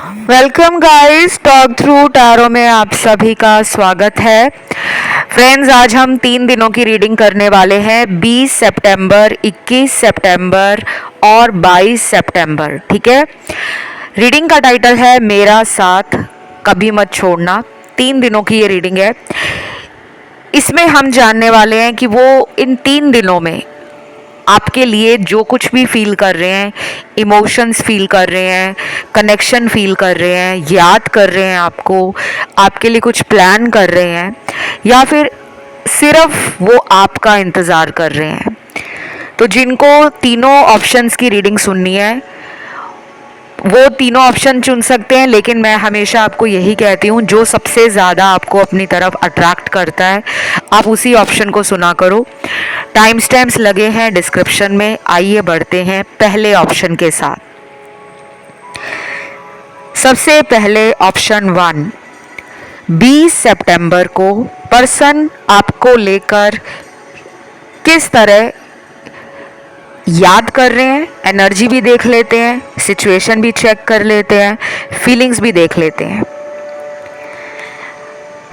Welcome guys, talk through tarot में आप सभी का स्वागत है। फ्रेंड्स, आज हम 3 दिनों की रीडिंग करने वाले हैं, 20 सितंबर, 21 सितंबर और 22 सितंबर। ठीक है। रीडिंग का टाइटल है मेरा साथ कभी मत छोड़ना। 3 दिनों की ये रीडिंग है। इसमें हम जानने वाले हैं कि वो इन 3 दिनों में आपके लिए जो कुछ भी फील कर रहे हैं, इमोशंस फील कर रहे हैं, कनेक्शन फील कर रहे हैं, याद कर रहे हैं आपको, आपके लिए कुछ प्लान कर रहे हैं, या फिर सिर्फ वो आपका इंतज़ार कर रहे हैं। तो जिनको तीनों ऑप्शंस की रीडिंग सुननी है वो तीनों ऑप्शन चुन सकते हैं, लेकिन मैं हमेशा आपको यही कहती हूँ जो सबसे ज़्यादा आपको अपनी तरफ अट्रैक्ट करता है आप उसी ऑप्शन को सुना करो। टाइम स्टैम्प्स लगे हैं डिस्क्रिप्शन में। आइए बढ़ते हैं पहले ऑप्शन के साथ। सबसे पहले ऑप्शन 1, 20 सितंबर को पर्सन आपको लेकर किस तरह याद कर रहे हैं। एनर्जी भी देख लेते हैं, सिचुएशन भी चेक कर लेते हैं, फीलिंग्स भी देख लेते हैं।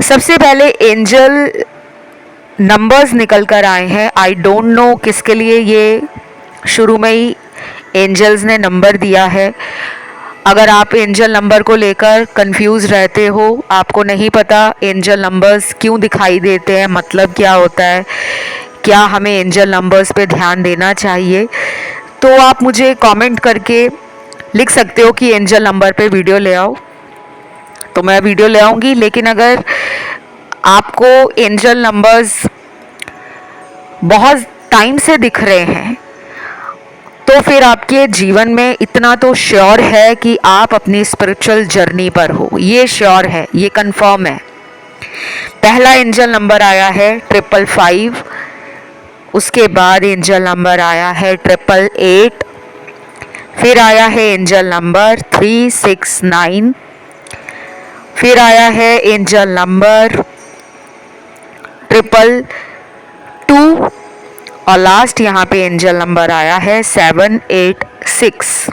सबसे पहले एंजल नंबर्स निकल कर आए हैं। आई डोंट नो किसके लिए ये शुरू में ही एंजल्स ने नंबर दिया है। अगर आप एंजल नंबर को लेकर कंफ्यूज रहते हो, आपको नहीं पता एंजल नंबर्स क्यों दिखाई देते हैं, मतलब क्या होता है, क्या हमें एंजल नंबर्स पे ध्यान देना चाहिए, तो आप मुझे कमेंट करके लिख सकते हो कि एंजल नंबर पे वीडियो ले आओ, तो मैं वीडियो ले आऊँगी। लेकिन अगर आपको एंजल नंबर्स बहुत टाइम से दिख रहे हैं तो फिर आपके जीवन में इतना तो श्योर है कि आप अपनी स्पिरिचुअल जर्नी पर हो। ये श्योर है, ये कंफर्म है। पहला एंजल नंबर आया है 555, उसके बाद एंजल नंबर आया है 888, फिर आया है एंजल नंबर 369, फिर आया है एंजल नंबर 222 और लास्ट यहाँ पे एंजल नंबर आया है 786।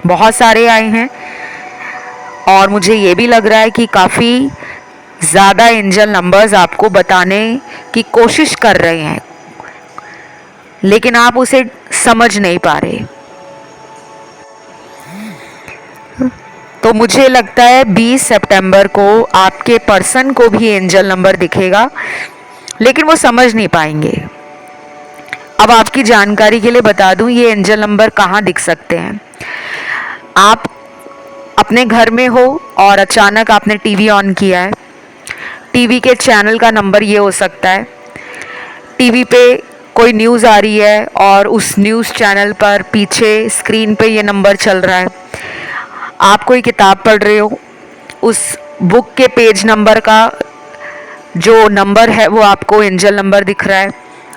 बहुत सारे आए हैं और मुझे ये भी लग रहा है कि काफ़ी ज़्यादा एंजल नंबर्स आपको बताने की कोशिश कर रहे हैं, लेकिन आप उसे समझ नहीं पा रहे। तो मुझे लगता है 20 सितंबर को आपके पर्सन को भी एंजल नंबर दिखेगा, लेकिन वो समझ नहीं पाएंगे। अब आपकी जानकारी के लिए बता दूं, ये एंजल नंबर कहाँ दिख सकते हैं। आप अपने घर में हो और अचानक आपने टीवी ऑन किया है, टीवी के चैनल का नंबर ये हो सकता है। टीवी पे कोई न्यूज़ आ रही है और उस न्यूज़ चैनल पर पीछे स्क्रीन पे ये नंबर चल रहा है। आप कोई किताब पढ़ रहे हो, उस बुक के पेज नंबर का जो नंबर है वो आपको एंजल नंबर दिख रहा है।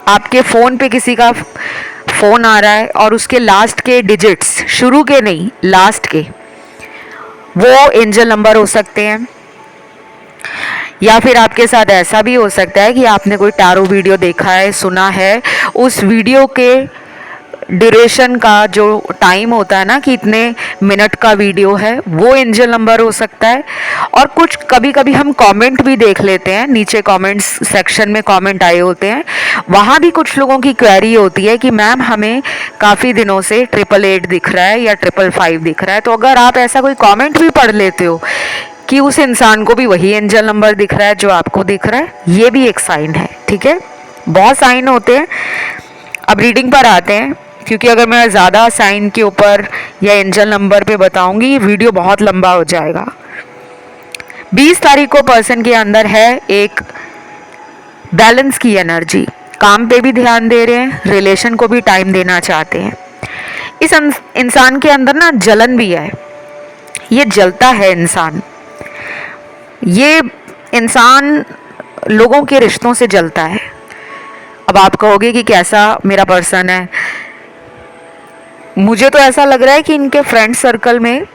आपके फ़ोन पे किसी का फ़ोन आ रहा है और उसके लास्ट के डिजिट्स, शुरू के नहीं लास्ट के, वो एंजल नंबर हो सकते हैं। या फिर आपके साथ ऐसा भी हो सकता है कि आपने कोई टैरो वीडियो देखा है, सुना है, उस वीडियो के ड्यूरेशन का जो टाइम होता है ना कि इतने मिनट का वीडियो है, वो एंजल नंबर हो सकता है। और कुछ कभी कभी हम कमेंट भी देख लेते हैं, नीचे कमेंट्स सेक्शन में कमेंट आए होते हैं, वहाँ भी कुछ लोगों की क्वेरी होती है कि मैम हमें काफ़ी दिनों से 888 दिख रहा है या 555 दिख रहा है। तो अगर आप ऐसा कोई कमेंट भी पढ़ लेते हो कि उस इंसान को भी वही एंजल नंबर दिख रहा है जो आपको दिख रहा है, ये भी एक साइन है। ठीक है, बहुत साइन होते हैं। अब रीडिंग पर आते हैं, क्योंकि अगर मैं ज़्यादा साइन के ऊपर या एंजल नंबर पे बताऊंगी ये वीडियो बहुत लंबा हो जाएगा। 20 तारीख को पर्सन के अंदर है एक बैलेंस की एनर्जी, काम पे भी ध्यान दे रहे हैं, रिलेशन को भी टाइम देना चाहते हैं। इस इंसान के अंदर ना जलन भी है, ये जलता है इंसान। ये इंसान लोगों के रिश्तों से जलता है। अब आप कहोगे कि कैसा मेरा पर्सन है, मुझे तो ऐसा लग रहा है कि इनके फ्रेंड सर्कल में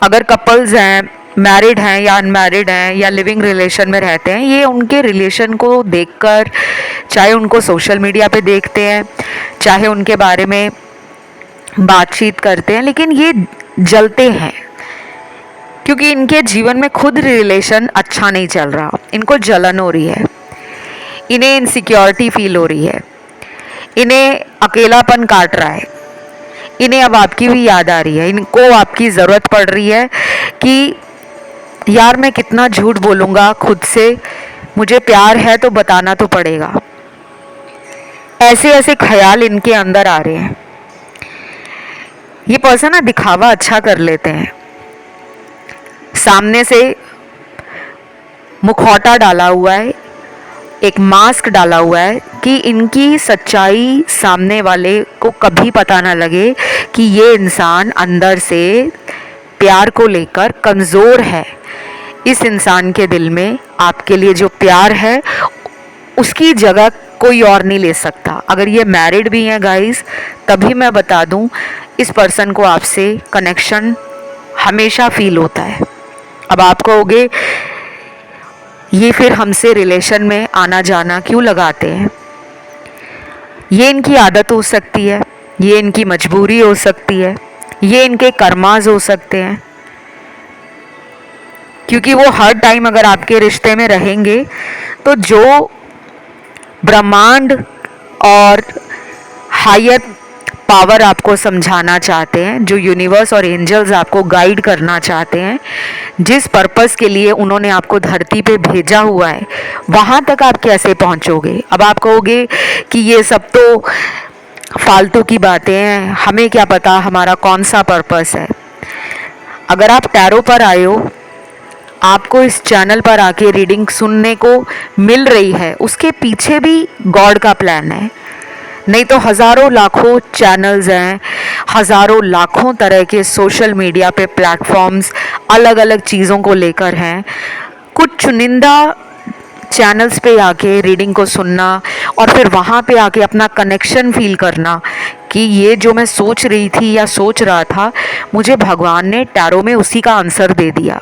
अगर कपल्स हैं, मैरिड हैं या अनमैरिड हैं या लिविंग रिलेशन में रहते हैं, ये उनके रिलेशन को देखकर, चाहे उनको सोशल मीडिया पे देखते हैं, चाहे उनके बारे में बातचीत करते हैं, लेकिन ये जलते हैं। क्योंकि इनके जीवन में खुद रिलेशन अच्छा नहीं चल रहा, इनको जलन हो रही है, इन्हें इनसिक्योरिटी फील हो रही है, इन्हें अकेलापन काट रहा है, इन्हें अब आपकी भी याद आ रही है, इनको आपकी ज़रूरत पड़ रही है कि यार मैं कितना झूठ बोलूँगा खुद से, मुझे प्यार है तो बताना तो पड़ेगा। ऐसे ऐसे ख्याल इनके अंदर आ रहे हैं। ये पर्सन ना दिखावा अच्छा कर लेते हैं, सामने से मुखौटा डाला हुआ है, एक मास्क डाला हुआ है कि इनकी सच्चाई सामने वाले को कभी पता ना लगे कि ये इंसान अंदर से प्यार को लेकर कमज़ोर है। इस इंसान के दिल में आपके लिए जो प्यार है उसकी जगह कोई और नहीं ले सकता। अगर ये मैरिड भी हैं गाइस, तभी मैं बता दूं, इस पर्सन को आपसे कनेक्शन हमेशा फील होता है। अब आप कहोगे ये फिर हमसे रिलेशन में आना जाना क्यों लगाते हैं? ये इनकी आदत हो सकती है, ये इनकी मजबूरी हो सकती है, ये इनके कर्माज हो सकते हैं, क्योंकि वो हर टाइम अगर आपके रिश्ते में रहेंगे तो जो ब्रह्मांड और हायर पावर आपको समझाना चाहते हैं, जो यूनिवर्स और एंजल्स आपको गाइड करना चाहते हैं, जिस पर्पस के लिए उन्होंने आपको धरती पे भेजा हुआ है, वहाँ तक आप कैसे पहुँचोगे? अब आप कहोगे कि ये सब तो फालतू की बातें हैं, हमें क्या पता हमारा कौन सा पर्पस है। अगर आप टैरो पर आए हो, आपको इस चैनल पर आके रीडिंग सुनने को मिल रही है, उसके पीछे भी गॉड का प्लान है। नहीं तो हज़ारों लाखों चैनल्स हैं, हज़ारों लाखों तरह के सोशल मीडिया पे प्लेटफॉर्म्स अलग अलग चीज़ों को लेकर हैं। कुछ चुनिंदा चैनल्स पे आके रीडिंग को सुनना और फिर वहाँ पे आके अपना कनेक्शन फील करना कि ये जो मैं सोच रही थी या सोच रहा था, मुझे भगवान ने टैरो में उसी का आंसर दे दिया।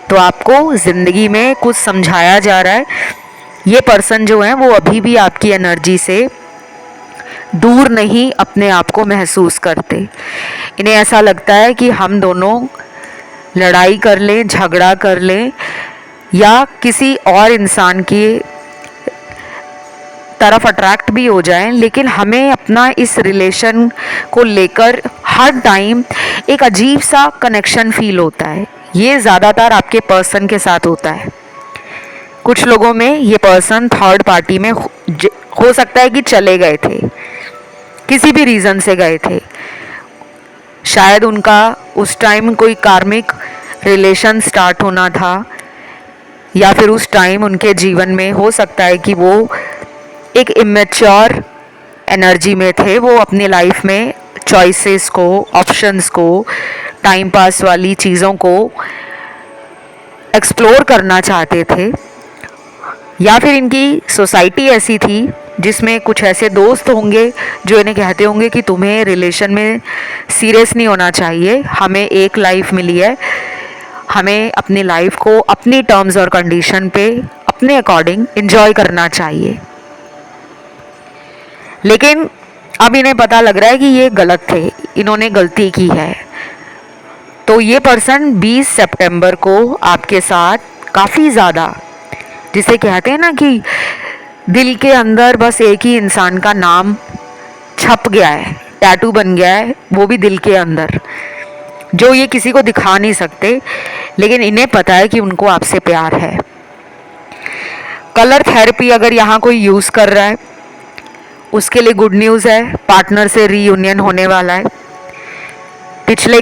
तो आपको ज़िंदगी में कुछ समझाया जा रहा है। ये पर्सन जो है वो अभी भी आपकी एनर्जी से दूर नहीं अपने आप को महसूस करते। इन्हें ऐसा लगता है कि हम दोनों लड़ाई कर लें, झगड़ा कर लें या किसी और इंसान की तरफ अट्रैक्ट भी हो जाएं, लेकिन हमें अपना इस रिलेशन को लेकर हर टाइम एक अजीब सा कनेक्शन फील होता है। ये ज़्यादातर आपके पर्सन के साथ होता है। कुछ लोगों में ये पर्सन थर्ड पार्टी में हो सकता है कि चले गए थे, किसी भी रीज़न से गए थे। शायद उनका उस टाइम कोई कार्मिक रिलेशन स्टार्ट होना था, या फिर उस टाइम उनके जीवन में हो सकता है कि वो एक इमेच्योर एनर्जी में थे। वो अपनी लाइफ में चॉइसेस को, ऑप्शंस को, टाइम पास वाली चीज़ों को एक्सप्लोर करना चाहते थे, या फिर इनकी सोसाइटी ऐसी थी जिसमें कुछ ऐसे दोस्त होंगे जो इन्हें कहते होंगे कि तुम्हें रिलेशन में सीरियस नहीं होना चाहिए, हमें एक लाइफ मिली है, हमें अपनी लाइफ को अपनी टर्म्स और कंडीशन पे अपने अकॉर्डिंग एंजॉय करना चाहिए। लेकिन अब इन्हें पता लग रहा है कि ये गलत थे, इन्होंने गलती की है। तो ये पर्सन 20 सितंबर को आपके साथ काफ़ी ज़्यादा, जिसे कहते हैं ना कि दिल के अंदर बस एक ही इंसान का नाम छप गया है, टैटू बन गया है, वो भी दिल के अंदर, जो ये किसी को दिखा नहीं सकते, लेकिन इन्हें पता है कि उनको आपसे प्यार है। कलर थेरेपी अगर यहाँ कोई यूज़ कर रहा है, उसके लिए गुड न्यूज़ है, पार्टनर से रीयूनियन होने वाला है। पिछले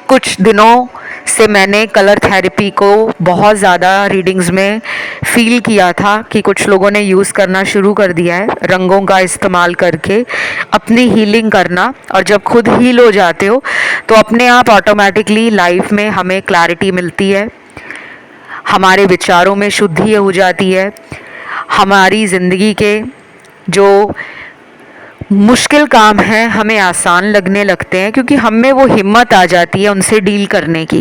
कुछ दिनों से मैंने कलर थेरेपी को बहुत ज़्यादा रीडिंग्स में फील किया था कि कुछ लोगों ने यूज़ करना शुरू कर दिया है, रंगों का इस्तेमाल करके अपनी हीलिंग करना। और जब खुद हील हो जाते हो तो अपने आप ऑटोमेटिकली लाइफ में हमें क्लैरिटी मिलती है, हमारे विचारों में शुद्धि हो जाती है, हमारी ज़िंदगी के जो मुश्किल काम है हमें आसान लगने लगते हैं, क्योंकि हम में वो हिम्मत आ जाती है उनसे डील करने की।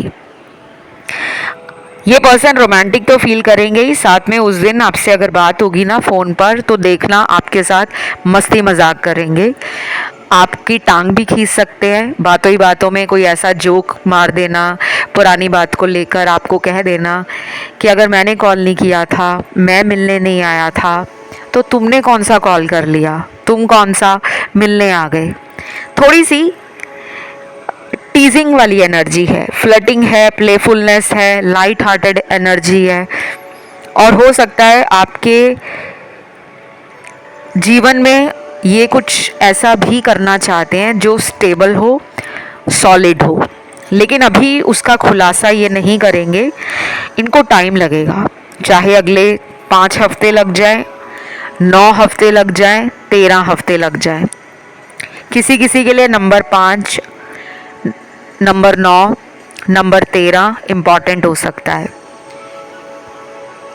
ये पर्सन रोमांटिक तो फील करेंगे ही, साथ में उस दिन आपसे अगर बात होगी ना फ़ोन पर, तो देखना आपके साथ मस्ती मजाक करेंगे, आपकी टांग भी खींच सकते हैं, बातों ही बातों में कोई ऐसा जोक मार देना, पुरानी बात को लेकर आपको कह देना कि अगर मैंने कॉल नहीं किया था, मैं मिलने नहीं आया था, तो तुमने कौन सा कॉल कर लिया, तुम कौन सा मिलने आ गए। थोड़ी सी टीजिंग वाली एनर्जी है, फ्लर्टिंग है, प्लेफुलनेस है, लाइट हार्टेड एनर्जी है। और हो सकता है आपके जीवन में ये कुछ ऐसा भी करना चाहते हैं जो स्टेबल हो, सॉलिड हो, लेकिन अभी उसका खुलासा ये नहीं करेंगे, इनको टाइम लगेगा। चाहे अगले 5 हफ्ते लग जाए, 9 हफ्ते लग जाए, 13 हफ्ते लग जाए। किसी किसी के लिए नंबर 5, नंबर 9, नंबर 13 इम्पॉर्टेंट हो सकता है।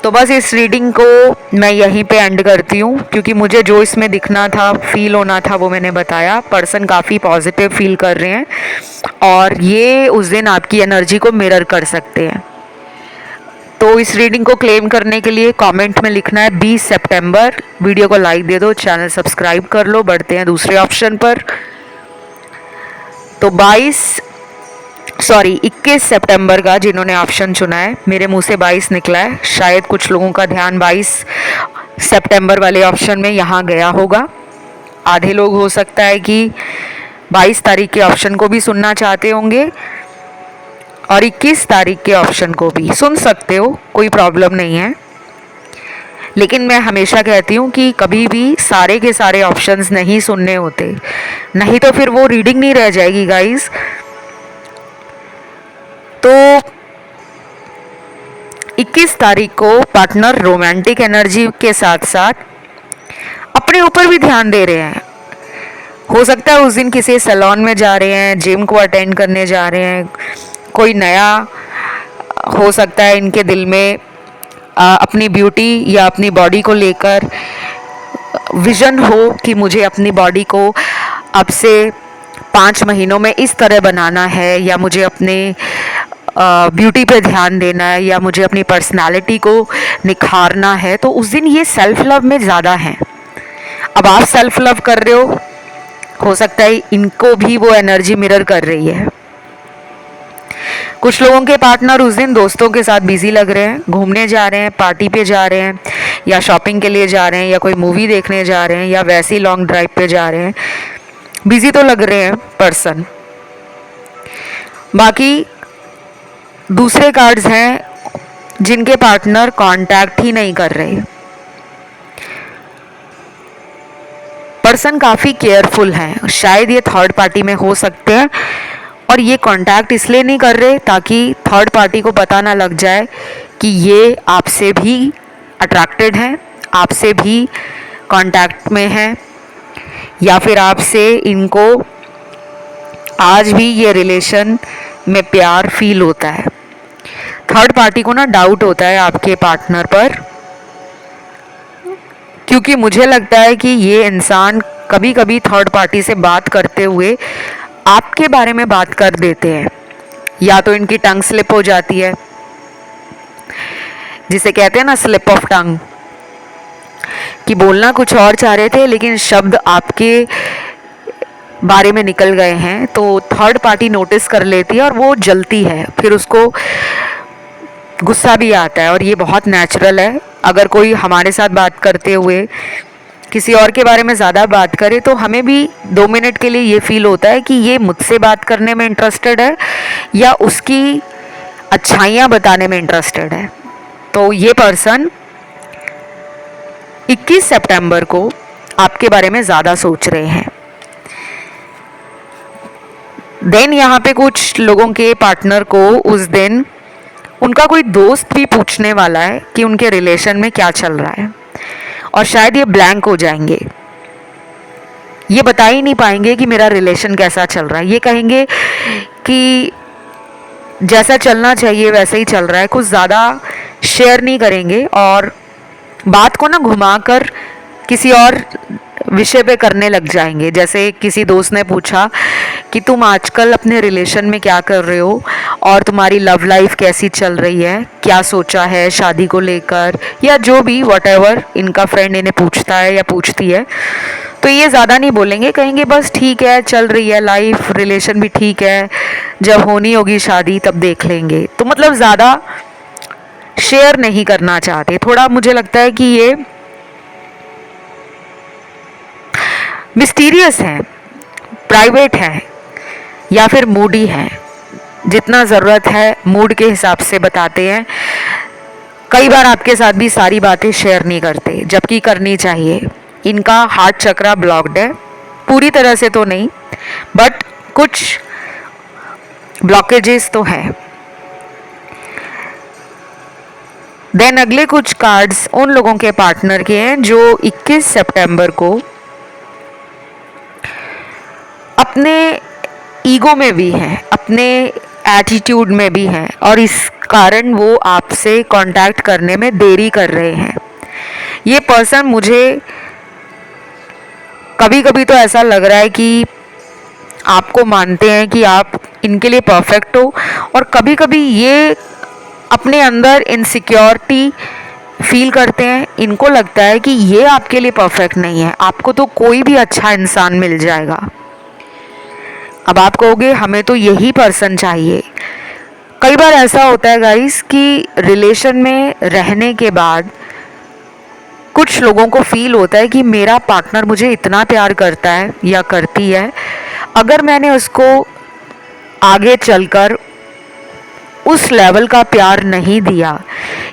तो बस इस रीडिंग को मैं यहीं पे एंड करती हूँ, क्योंकि मुझे जो इसमें दिखना था, फील होना था, वो मैंने बताया। पर्सन काफ़ी पॉजिटिव फील कर रहे हैं और ये उस दिन आपकी एनर्जी को मिरर कर सकते हैं। तो इस रीडिंग को क्लेम करने के लिए कमेंट में लिखना है 20 सितंबर। वीडियो को लाइक दे दो, चैनल सब्सक्राइब कर लो। बढ़ते हैं दूसरे ऑप्शन पर। तो 21 सितंबर का जिन्होंने ऑप्शन चुना है, मेरे मुंह से 22 निकला है, शायद कुछ लोगों का ध्यान 22 सितंबर वाले ऑप्शन में यहाँ गया होगा। आधे लोग हो सकता है कि 22 तारीख के ऑप्शन को भी सुनना चाहते होंगे और 21 तारीख के ऑप्शन को भी सुन सकते हो, कोई प्रॉब्लम नहीं है। लेकिन मैं हमेशा कहती हूँ कि कभी भी सारे के सारे ऑप्शंस नहीं सुनने होते, नहीं तो फिर वो रीडिंग नहीं रह जाएगी गाइस। तो 21 तारीख को पार्टनर रोमांटिक एनर्जी के साथ साथ अपने ऊपर भी ध्यान दे रहे हैं। हो सकता है उस दिन किसी सैलून में जा रहे हैं, जिम को अटेंड करने जा रहे हैं, कोई नया हो सकता है इनके दिल में अपनी ब्यूटी या अपनी बॉडी को लेकर विजन हो कि मुझे अपनी बॉडी को अब से 5 महीनों में इस तरह बनाना है, या मुझे अपने ब्यूटी पे ध्यान देना है, या मुझे अपनी पर्सनालिटी को निखारना है। तो उस दिन ये सेल्फ लव में ज़्यादा है। अब आप सेल्फ लव कर रहे हो सकता है इनको भी वो एनर्जी मिरर कर रही है। कुछ लोगों के पार्टनर उस दिन दोस्तों के साथ बिजी लग रहे हैं, घूमने जा रहे हैं, पार्टी पे जा रहे हैं, या शॉपिंग के लिए जा रहे हैं, या कोई मूवी देखने जा रहे हैं, या वैसे ही लॉन्ग ड्राइव पे जा रहे हैं। बिजी तो लग रहे हैं पर्सन। बाकी दूसरे कार्ड्स हैं जिनके पार्टनर कांटेक्ट ही नहीं कर रहे। पर्सन काफ़ी केयरफुल हैं, शायद ये थर्ड पार्टी में हो सकते हैं, और ये कांटेक्ट इसलिए नहीं कर रहे ताकि थर्ड पार्टी को पता ना लग जाए कि ये आपसे भी अट्रैक्टेड हैं, आपसे भी कांटेक्ट में हैं, या फिर आपसे इनको आज भी ये रिलेशन में प्यार फील होता है। थर्ड पार्टी को ना डाउट होता है आपके पार्टनर पर, क्योंकि मुझे लगता है कि ये इंसान कभी कभी थर्ड पार्टी से बात करते हुए आपके बारे में बात कर देते हैं, या तो इनकी टंग स्लिप हो जाती है, जिसे कहते हैं ना स्लिप ऑफ टंग, कि बोलना कुछ और चाह रहे थे लेकिन शब्द आपके बारे में निकल गए हैं। तो थर्ड पार्टी नोटिस कर लेती है और वो जलती है, फिर उसको गुस्सा भी आता है, और ये बहुत नेचुरल है। अगर कोई हमारे साथ बात करते हुए किसी और के बारे में ज़्यादा बात करे तो हमें भी 2 मिनट के लिए ये फील होता है कि ये मुझसे बात करने में इंटरेस्टेड है या उसकी अच्छाइयाँ बताने में इंटरेस्टेड है। तो ये पर्सन 21 सितंबर को आपके बारे में ज़्यादा सोच रहे हैं। देन यहाँ पे कुछ लोगों के पार्टनर को उस दिन उनका कोई दोस्त भी पूछने वाला है कि उनके रिलेशन में क्या चल रहा है, और शायद ये ब्लैंक हो जाएंगे, ये बता ही नहीं पाएंगे कि मेरा रिलेशन कैसा चल रहा है। ये कहेंगे कि जैसा चलना चाहिए वैसे ही चल रहा है, कुछ ज़्यादा शेयर नहीं करेंगे, और बात को ना घुमाकर किसी और विषय पे करने लग जाएंगे। जैसे किसी दोस्त ने पूछा कि तुम आजकल अपने रिलेशन में क्या कर रहे हो, और तुम्हारी लव लाइफ कैसी चल रही है, क्या सोचा है शादी को लेकर, या जो भी वॉटेवर इनका फ्रेंड इन्हें पूछता है या पूछती है, तो ये ज़्यादा नहीं बोलेंगे, कहेंगे बस ठीक है, चल रही है लाइफ, रिलेशन भी ठीक है, जब होनी होगी शादी तब देख लेंगे। तो मतलब ज़्यादा शेयर नहीं करना चाहते। थोड़ा मुझे लगता है कि ये मिस्टीरियस है, प्राइवेट है, या फिर मूडी है। जितना ज़रूरत है मूड के हिसाब से बताते हैं। कई बार आपके साथ भी सारी बातें शेयर नहीं करते, जबकि करनी चाहिए। इनका हार्ट चक्रा ब्लॉक्ड है, पूरी तरह से तो नहीं, बट कुछ ब्लॉकेजेस तो हैं। देन अगले कुछ कार्ड्स उन लोगों के पार्टनर के हैं जो 21 सितंबर को अपने ईगो में भी हैं, अपने एटीट्यूड में भी हैं, और इस कारण वो आपसे कांटेक्ट करने में देरी कर रहे हैं। ये पर्सन, मुझे कभी कभी तो ऐसा लग रहा है कि आपको मानते हैं कि आप इनके लिए परफेक्ट हो, और कभी कभी ये अपने अंदर इनसिक्योरिटी फील करते हैं। इनको लगता है कि ये आपके लिए परफेक्ट नहीं है, आपको तो कोई भी अच्छा इंसान मिल जाएगा। अब आप कहोगे हमें तो यही पर्सन चाहिए। कई बार ऐसा होता है गाइस कि रिलेशन में रहने के बाद कुछ लोगों को फील होता है कि मेरा पार्टनर मुझे इतना प्यार करता है या करती है, अगर मैंने उसको आगे चलकर उस लेवल का प्यार नहीं दिया,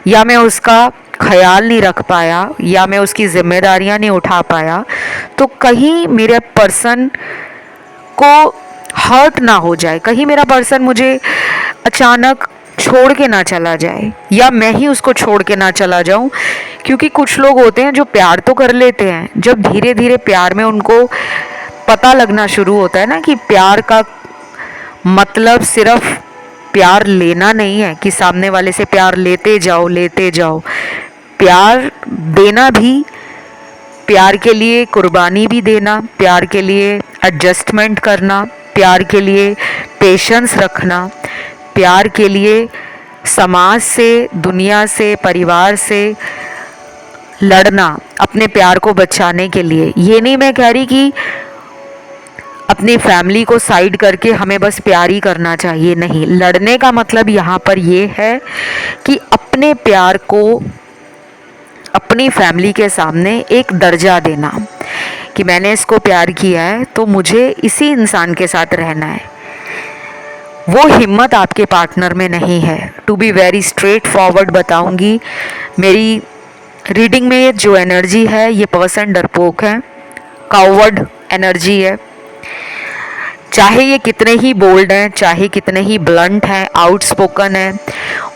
या मैं उसका ख्याल नहीं रख पाया, या मैं उसकी जिम्मेदारियां नहीं उठा पाया, तो कहीं मेरे पर्सन को हर्ट ना हो जाए, कहीं मेरा पर्सन मुझे अचानक छोड़ के ना चला जाए, या मैं ही उसको छोड़ के ना चला जाऊं। क्योंकि कुछ लोग होते हैं जो प्यार तो कर लेते हैं, जब धीरे धीरे प्यार में उनको पता लगना शुरू होता है ना कि प्यार का मतलब सिर्फ प्यार लेना नहीं है, कि सामने वाले से प्यार लेते जाओ, प्यार देना भी, प्यार के लिए कुर्बानी भी देना, प्यार के लिए एडजस्टमेंट करना, प्यार के लिए पेशेंस रखना, प्यार के लिए समाज से, दुनिया से, परिवार से लड़ना, अपने प्यार को बचाने के लिए। ये नहीं मैं कह रही कि अपनी फैमिली को साइड करके हमें बस प्यार ही करना चाहिए, नहीं। लड़ने का मतलब यहाँ पर ये है कि अपने प्यार को अपनी फैमिली के सामने एक दर्जा देना कि मैंने इसको प्यार किया है तो मुझे इसी इंसान के साथ रहना है। वो हिम्मत आपके पार्टनर में नहीं है। To be very straightforward बताऊंगी, मेरी रीडिंग में ये जो एनर्जी है, ये पर्सन डरपोक है, कावर्ड एनर्जी है। चाहे ये कितने ही बोल्ड हैं, चाहे कितने ही ब्लंट हैं, आउटस्पोकन है,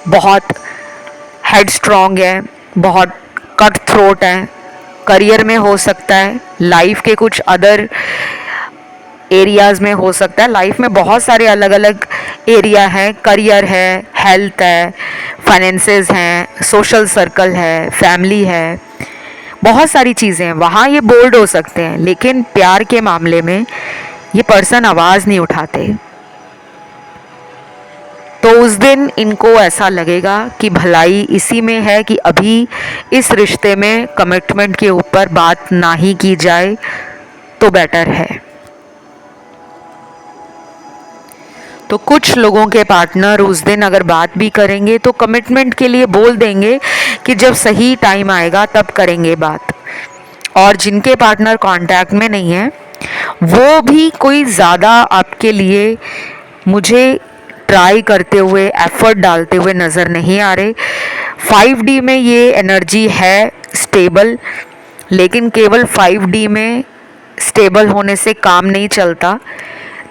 बहुत हेड स्ट्रॉन्ग है, बहुत कट थ्रोट है, करियर में हो सकता है, लाइफ के कुछ अदर एरियाज़ में हो सकता है। लाइफ में बहुत सारे अलग अलग एरिया हैं, करियर है, हेल्थ है, फाइनेंसेस हैं, सोशल सर्कल है, फैमिली है, बहुत सारी चीज़ें हैं, वहाँ ये बोल्ड हो सकते हैं। लेकिन प्यार के मामले में ये पर्सन आवाज़ नहीं उठाते। तो उस दिन इनको ऐसा लगेगा कि भलाई इसी में है कि अभी इस रिश्ते में कमिटमेंट के ऊपर बात ना ही की जाए तो बेटर है। तो कुछ लोगों के पार्टनर उस दिन अगर बात भी करेंगे तो कमिटमेंट के लिए बोल देंगे कि जब सही टाइम आएगा तब करेंगे बात। और जिनके पार्टनर कांटेक्ट में नहीं है वो भी कोई ज़्यादा आपके लिए मुझे ट्राई करते हुए, एफर्ट डालते हुए नज़र नहीं आ रहे। 5D में ये एनर्जी है स्टेबल, लेकिन केवल 5D में स्टेबल होने से काम नहीं चलता।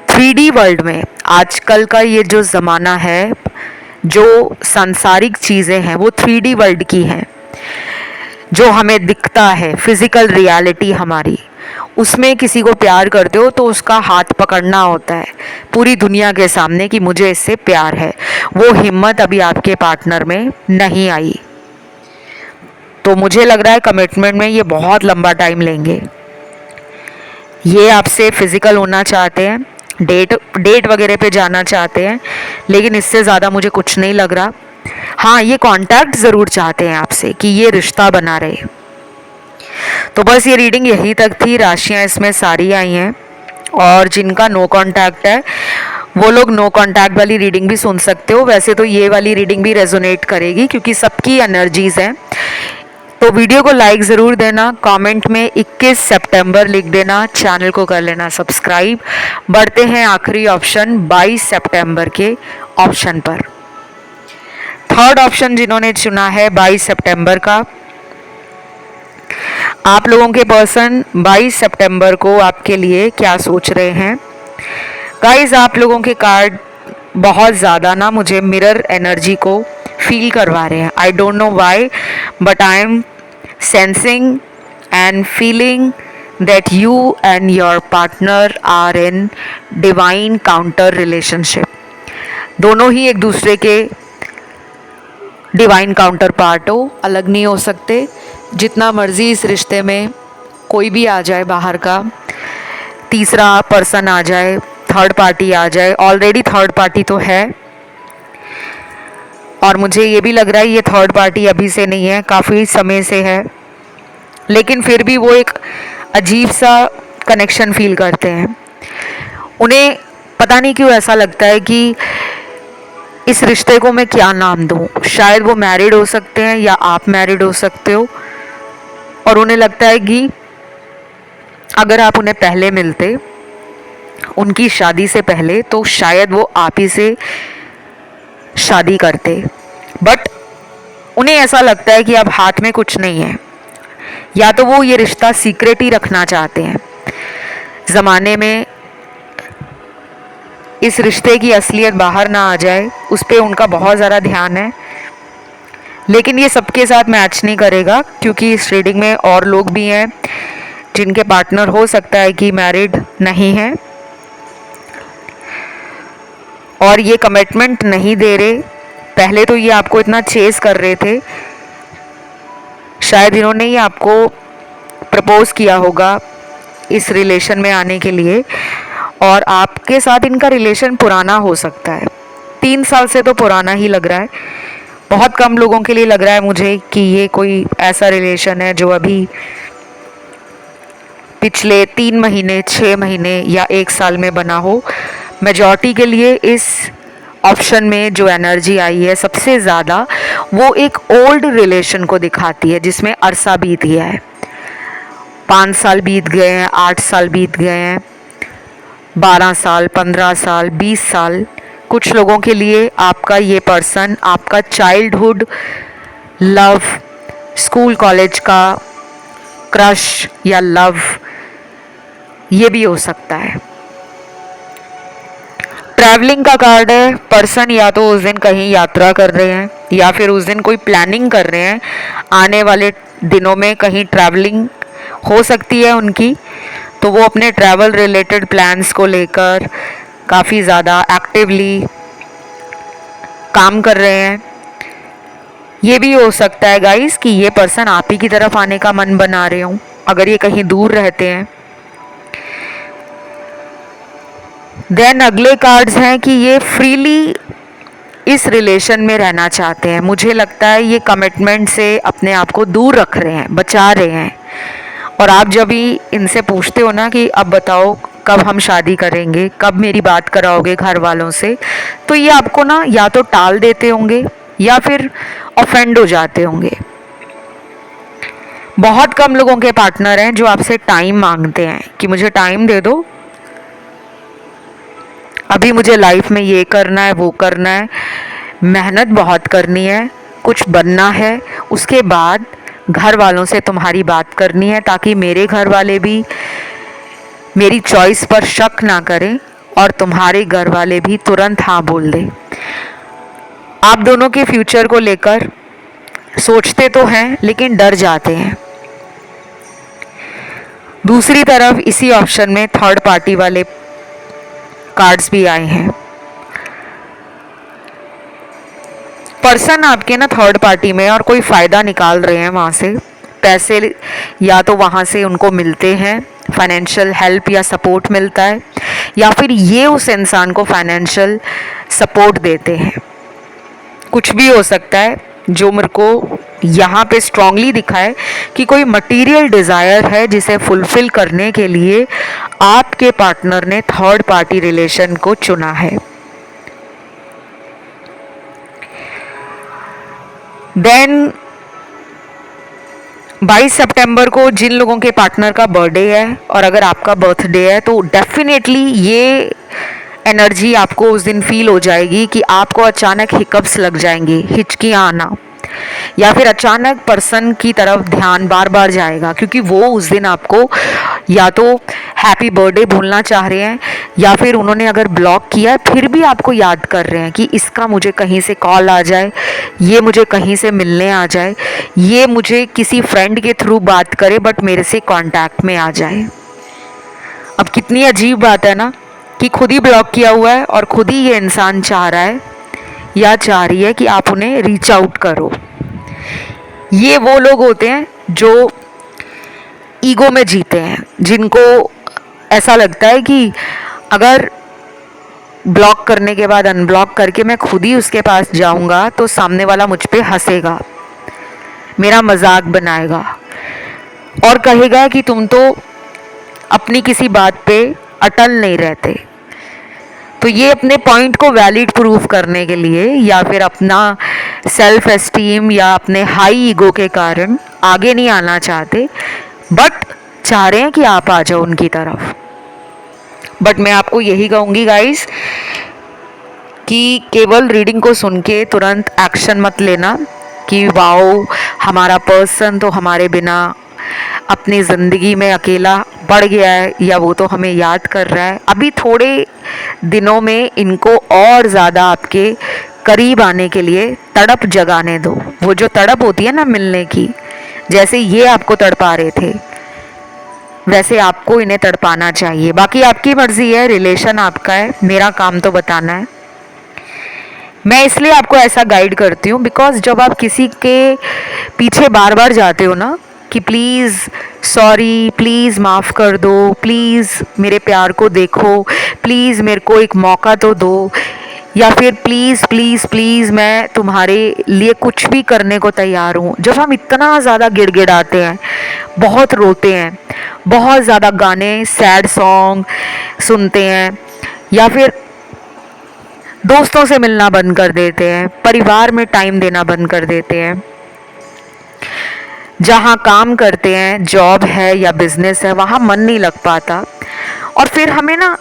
3D वर्ल्ड में आजकल का ये जो ज़माना है, जो सांसारिक चीज़ें हैं वो 3D वर्ल्ड की हैं। जो हमें दिखता है, फिज़िकल रियलिटी हमारी, उसमें किसी को प्यार करते हो तो उसका हाथ पकड़ना होता है पूरी दुनिया के सामने कि मुझे इससे प्यार है। वो हिम्मत अभी आपके पार्टनर में नहीं आई। तो मुझे लग रहा है कमिटमेंट में ये बहुत लंबा टाइम लेंगे। ये आपसे फिज़िकल होना चाहते हैं, डेट वगैरह पे जाना चाहते हैं, लेकिन इससे ज़्यादा मुझे कुछ नहीं लग रहा। हाँ, ये कांटेक्ट ज़रूर चाहते हैं आपसे कि ये रिश्ता बना रहे। तो बस ये रीडिंग यहीं तक थी। राशियाँ इसमें सारी आई हैं, और जिनका नो कांटेक्ट है वो लोग नो कांटेक्ट वाली रीडिंग भी सुन सकते हो। वैसे तो ये वाली रीडिंग भी रेजोनेट करेगी क्योंकि सबकी एनर्जीज हैं। तो वीडियो को लाइक ज़रूर देना, कमेंट में 21 सितंबर लिख देना, चैनल को कर लेना सब्सक्राइब। बढ़ते हैं आखिरी ऑप्शन 22 सितंबर के ऑप्शन पर। थर्ड ऑप्शन जिन्होंने चुना है 22 सितंबर का, आप लोगों के पर्सन 22 सितंबर को आपके लिए क्या सोच रहे हैं। गाइस, आप लोगों के कार्ड बहुत ज़्यादा ना मुझे मिरर एनर्जी को फील करवा रहे हैं। I don't know why, but I am sensing and feeling that you and your partner are in divine counter relationship. दोनों ही एक दूसरे के डिवाइन काउंटर पार्ट हो, अलग नहीं हो सकते। जितना मर्जी इस रिश्ते में कोई भी आ जाए, बाहर का तीसरा पर्सन आ जाए, थर्ड पार्टी आ जाए, ऑलरेडी थर्ड पार्टी तो है, और मुझे ये भी लग रहा है ये थर्ड पार्टी अभी से नहीं है, काफ़ी समय से है, लेकिन फिर भी वो एक अजीब सा कनेक्शन फील करते हैं। उन्हें पता नहीं क्यों ऐसा लगता है कि इस रिश्ते को मैं क्या नाम दूँ। शायद वो मैरिड हो सकते हैं या आप मैरिड हो सकते हो, और उन्हें लगता है कि अगर आप उन्हें पहले मिलते, उनकी शादी से पहले, तो शायद वो आप ही से शादी करते। बट उन्हें ऐसा लगता है कि अब हाथ में कुछ नहीं है, या तो वो ये रिश्ता सीक्रेट ही रखना चाहते हैं। ज़माने में इस रिश्ते की असलियत बाहर ना आ जाए, उस पर उनका बहुत ज़्यादा ध्यान है। लेकिन ये सबके साथ मैच नहीं करेगा, क्योंकि इस रीडिंग में और लोग भी हैं जिनके पार्टनर हो सकता है कि मैरिड नहीं है, और ये कमिटमेंट नहीं दे रहे। पहले तो ये आपको इतना चेस कर रहे थे, शायद इन्होंने ही आपको प्रपोज किया होगा इस रिलेशन में आने के लिए, और आपके साथ इनका रिलेशन पुराना हो सकता है। 3 साल से तो पुराना ही लग रहा है। बहुत कम लोगों के लिए लग रहा है मुझे कि ये कोई ऐसा रिलेशन है जो अभी पिछले 3 महीने, 6 महीने या 1 साल में बना हो। मेजॉरिटी के लिए इस ऑप्शन में जो एनर्जी आई है सबसे ज़्यादा, वो एक ओल्ड रिलेशन को दिखाती है जिसमें अरसा बीत गया है। 5 साल बीत गए हैं, 8 साल बीत गए हैं, 12 साल, 15 साल, 20 साल। कुछ लोगों के लिए आपका ये पर्सन आपका चाइल्डहुड लव, स्कूल कॉलेज का क्रश या लव, ये भी हो सकता है। ट्रैवलिंग का कार्ड है। पर्सन या तो उस दिन कहीं यात्रा कर रहे हैं, या फिर उस दिन कोई प्लानिंग कर रहे हैं। आने वाले दिनों में कहीं ट्रैवलिंग हो सकती है उनकी, तो वो अपने ट्रैवल रिलेटेड प्लान्स को लेकर काफ़ी ज़्यादा एक्टिवली काम कर रहे हैं। ये भी हो सकता है गाइस कि ये पर्सन आप ही की तरफ आने का मन बना रहे हों, अगर ये कहीं दूर रहते हैं। देन अगले कार्ड्स हैं कि ये फ्रीली इस रिलेशन में रहना चाहते हैं। मुझे लगता है ये कमिटमेंट से अपने आप को दूर रख रहे हैं, बचा रहे हैं। और आप जब भी इनसे पूछते हो ना कि अब बताओ कब हम शादी करेंगे, कब मेरी बात कराओगे घर वालों से, तो ये आपको ना या तो टाल देते होंगे या फिर ऑफेंड हो जाते होंगे। बहुत कम लोगों के पार्टनर हैं जो आपसे टाइम मांगते हैं कि मुझे टाइम दे दो, अभी मुझे लाइफ में ये करना है, वो करना है, मेहनत बहुत करनी है, कुछ बनना है, उसके बाद घर वालों से तुम्हारी बात करनी है, ताकि मेरे घर वाले भी मेरी चॉइस पर शक ना करें और तुम्हारे घर वाले भी तुरंत हाँ बोल दें। आप दोनों के फ्यूचर को लेकर सोचते तो हैं लेकिन डर जाते हैं। दूसरी तरफ इसी ऑप्शन में थर्ड पार्टी वाले कार्ड्स भी आए हैं। पर्सन आपके ना थर्ड पार्टी में और कोई फ़ायदा निकाल रहे हैं वहाँ से, पैसे या तो वहाँ से उनको मिलते हैं, फाइनेंशियल हेल्प या सपोर्ट मिलता है, या फिर ये उस इंसान को फाइनेंशियल सपोर्ट देते हैं। कुछ भी हो सकता है। जो मेरे को यहाँ पे स्ट्रांगली दिखा है कि कोई मटेरियल डिज़ायर है जिसे फुलफिल करने के लिए आपके पार्टनर ने थर्ड पार्टी रिलेशन को चुना है। देन 22 सितंबर को जिन लोगों के पार्टनर का बर्थडे है और अगर आपका बर्थडे है तो डेफिनेटली ये एनर्जी आपको उस दिन फील हो जाएगी कि आपको अचानक हिकअप्स लग जाएंगे, हिचकियाँ आना, या फिर अचानक पर्सन की तरफ ध्यान बार बार जाएगा क्योंकि वो उस दिन आपको या तो हैप्पी बर्थडे बोलना चाह रहे हैं या फिर उन्होंने अगर ब्लॉक किया है फिर भी आपको याद कर रहे हैं कि इसका मुझे कहीं से कॉल आ जाए, ये मुझे कहीं से मिलने आ जाए, ये मुझे किसी फ्रेंड के थ्रू बात करे बट मेरे से कांटेक्ट में आ जाए। अब कितनी अजीब बात है ना कि खुद ही ब्लॉक किया हुआ है और खुद ही ये इंसान चाह रहा है या चाह रही है कि आप उन्हें रीच आउट करो। ये वो लोग होते हैं जो ईगो में जीते हैं, जिनको ऐसा लगता है कि अगर ब्लॉक करने के बाद अनब्लॉक करके मैं खुद ही उसके पास जाऊंगा तो सामने वाला मुझ पे हंसेगा, मेरा मजाक बनाएगा और कहेगा कि तुम तो अपनी किसी बात पे अटल नहीं रहते। तो ये अपने पॉइंट को वैलिड प्रूफ करने के लिए या फिर अपना सेल्फ एस्टीम या अपने हाई ईगो के कारण आगे नहीं आना चाहते बट चाह रहे हैं कि आप आ जाओ उनकी तरफ। बट मैं आपको यही कहूँगी गाइस कि केवल रीडिंग को सुन के तुरंत एक्शन मत लेना कि वाओ हमारा पर्सन तो हमारे बिना अपनी ज़िंदगी में अकेला बढ़ गया है या वो तो हमें याद कर रहा है। अभी थोड़े दिनों में इनको और ज़्यादा आपके करीब आने के लिए तड़प जगाने दो। वो जो तड़प होती है ना मिलने की, जैसे ये आपको तड़पा रहे थे वैसे आपको इन्हें तड़पाना चाहिए। बाकी आपकी मर्जी है, रिलेशन आपका है, मेरा काम तो बताना है। मैं इसलिए आपको ऐसा गाइड करती हूँ बिकॉज जब आप किसी के पीछे बार बार जाते हो ना कि प्लीज़ सॉरी, प्लीज़ माफ़ कर दो, प्लीज़ मेरे प्यार को देखो, प्लीज़ मेरे को एक मौका तो दो, या फिर प्लीज़ प्लीज़ प्लीज़ मैं तुम्हारे लिए कुछ भी करने को तैयार हूँ। जब हम इतना ज़्यादा गिड़गिड़ाते हैं, बहुत रोते हैं, बहुत ज़्यादा गाने सैड सॉन्ग सुनते हैं या फिर दोस्तों से मिलना बंद कर देते हैं, परिवार में टाइम देना बंद कर देते हैं, जहाँ काम करते हैं, जॉब है या बिजनेस है, वहाँ मन नहीं लग पाता और फिर हमें ना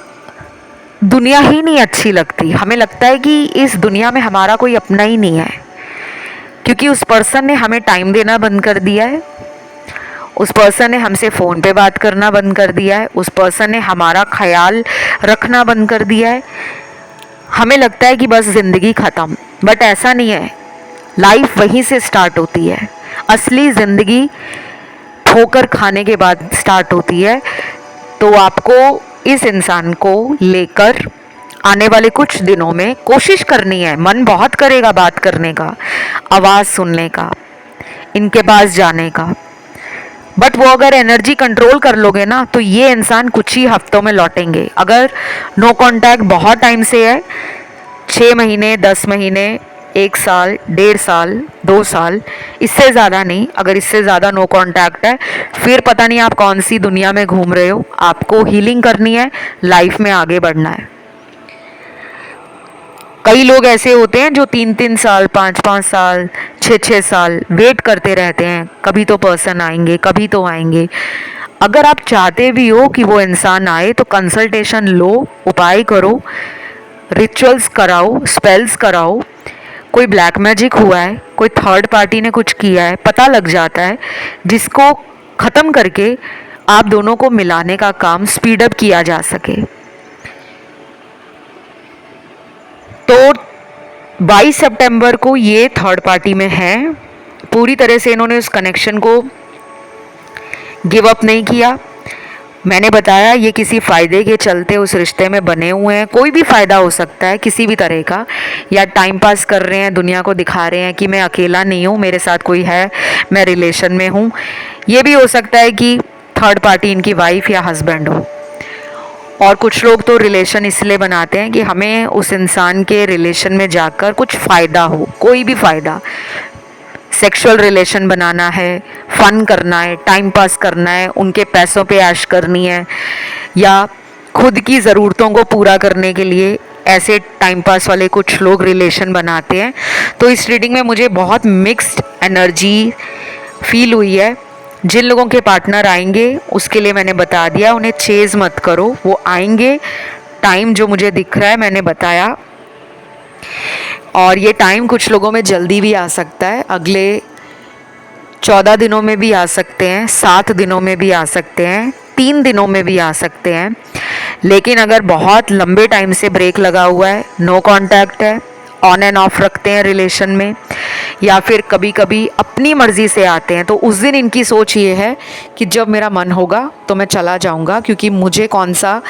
दुनिया ही नहीं अच्छी लगती। हमें लगता है कि इस दुनिया में हमारा कोई अपना ही नहीं है क्योंकि उस पर्सन ने हमें टाइम देना बंद कर दिया है, उस पर्सन ने हमसे फ़ोन पे बात करना बंद कर दिया है, उस पर्सन ने हमारा ख्याल रखना बंद कर दिया है। हमें लगता है कि बस ज़िंदगी ख़त्म, बट ऐसा नहीं है। लाइफ वहीं से स्टार्ट होती है। असली ज़िंदगी ठोकर खाने के बाद स्टार्ट होती है। तो आपको इस इंसान को लेकर आने वाले कुछ दिनों में कोशिश करनी है। मन बहुत करेगा बात करने का, आवाज़ सुनने का, इनके पास जाने का, बट वो अगर एनर्जी कंट्रोल कर लोगे ना तो ये इंसान कुछ ही हफ्तों में लौटेंगे। अगर नो कांटेक्ट बहुत टाइम से है, 6 महीने, 10 महीने, 1 साल, 1.5 साल, 2 साल, इससे ज़्यादा नहीं, अगर इससे ज़्यादा नो कांटेक्ट है फिर पता नहीं आप कौन सी दुनिया में घूम रहे हो। आपको हीलिंग करनी है, लाइफ में आगे बढ़ना है। कई लोग ऐसे होते हैं जो 3-3 साल, 5-5 साल, 6-6 साल वेट करते रहते हैं, कभी तो पर्सन आएंगे, कभी तो आएंगे। अगर आप चाहते भी हो कि वो इंसान आए तो कंसल्टेशन लो, उपाय करो, रिचुअल्स कराओ, स्पेल्स कराओ। कोई ब्लैक मैजिक हुआ है, कोई थर्ड पार्टी ने कुछ किया है, पता लग जाता है, जिसको ख़त्म करके आप दोनों को मिलाने का काम स्पीड अप किया जा सके। तो 22 सितंबर को ये थर्ड पार्टी में है। पूरी तरह से इन्होंने उस कनेक्शन को गिव अप नहीं किया। मैंने बताया ये किसी फ़ायदे के चलते उस रिश्ते में बने हुए हैं। कोई भी फ़ायदा हो सकता है किसी भी तरह का, या टाइम पास कर रहे हैं, दुनिया को दिखा रहे हैं कि मैं अकेला नहीं हूँ, मेरे साथ कोई है, मैं रिलेशन में हूँ। ये भी हो सकता है कि थर्ड पार्टी इनकी वाइफ या हस्बैंड हो। और कुछ लोग तो रिलेशन इसलिए बनाते हैं कि हमें उस इंसान के रिलेशन में जाकर कुछ फ़ायदा हो, कोई भी फ़ायदा। सेक्सुअल रिलेशन बनाना है, फ़न करना है, टाइम पास करना है, उनके पैसों पे ऐश करनी है, या खुद की ज़रूरतों को पूरा करने के लिए ऐसे टाइम पास वाले कुछ लोग रिलेशन बनाते हैं। तो इस रीडिंग में मुझे बहुत मिक्स्ड एनर्जी फील हुई है। जिन लोगों के पार्टनर आएंगे उसके लिए मैंने बता दिया, उन्हें चेज़ मत करो, वो आएंगे। टाइम जो मुझे दिख रहा है मैंने बताया, और ये टाइम कुछ लोगों में जल्दी भी आ सकता है, अगले 14 दिनों में भी आ सकते हैं, 7 दिनों में भी आ सकते हैं, 3 दिनों में भी आ सकते हैं। लेकिन अगर बहुत लंबे टाइम से ब्रेक लगा हुआ है, नो कांटेक्ट है, ऑन एंड ऑफ रखते हैं रिलेशन में, या फिर कभी कभी अपनी मर्ज़ी से आते हैं, तो उस दिन इनकी सोच ये है कि जब मेरा मन होगा तो मैं चला जाऊंगा, क्योंकि मुझे कौन सा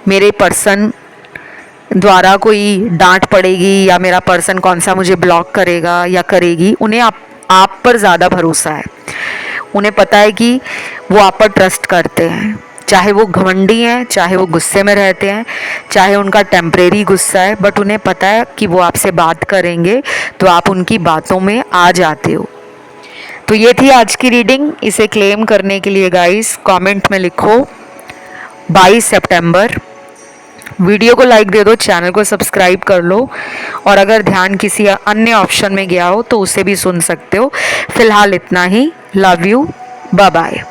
मेरे पर्सन द्वारा कोई डांट पड़ेगी, या मेरा पर्सन कौन सा मुझे ब्लॉक करेगा या करेगी। उन्हें आप पर ज़्यादा भरोसा है। उन्हें पता है कि वो आप पर ट्रस्ट करते हैं, चाहे वो घमंडी हैं, चाहे वो गुस्से में रहते हैं, चाहे उनका टेम्परेरी गुस्सा है, बट उन्हें पता है कि वो आपसे बात करेंगे तो आप उनकी बातों में आ जाते हो। तो ये थी आज की रीडिंग। इसे क्लेम करने के लिए गाइस कमेंट में लिखो 22 सितंबर। वीडियो को लाइक दे दो, चैनल को सब्सक्राइब कर लो, और अगर ध्यान किसी अन्य ऑप्शन में गया हो तो उसे भी सुन सकते हो। फिलहाल इतना ही। Love you, bye bye.